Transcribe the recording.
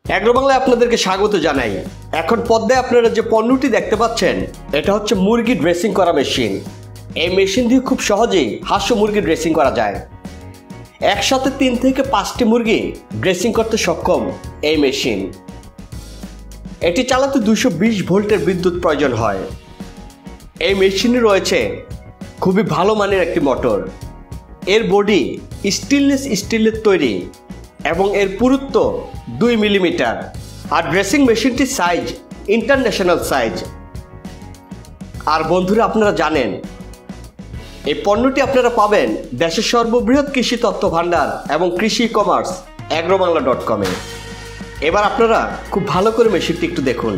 অ্যাগ্রোবাংলায় আপনাদেরকে স্বাগত জানাই। এখন পর্দায় আপনারা যে পণ্যটি দেখতে পাচ্ছেন এটা হচ্ছে মুরগি ড্রেসিং করা মেশিন। এই মেশিন দিয়ে খুব সহজেই হাঁস ও মুরগি ড্রেসিং করা যায়। একসাথে 3 থেকে 5টি মুরগি ড্রেসিং করতে সক্ষম এই মেশিন। এটি চালাতে 220 ভোল্টের বিদ্যুৎ প্রয়োজন হয়। এই মেশিনে রয়েছে খুবই ভালো মানের একটি মোটর। এর বডি স্টেনলেস স্টিলের তৈরি এবং এর পুরুত্ব 2 মিলিমিটার। আর ড্রেসিং মেশিনটির সাইজ ইন্টারন্যাশনাল সাইজ। আর বন্ধুরা, আপনারা জানেন এই পণ্যটি আপনারা পাবেন দেশের সর্ববৃহৎ কৃষি তথ্য ভাণ্ডার এবং কৃষি কমার্স agrobangla.com-এ। এবার আপনারা খুব ভালো করে মেশিনটি একটু দেখুন।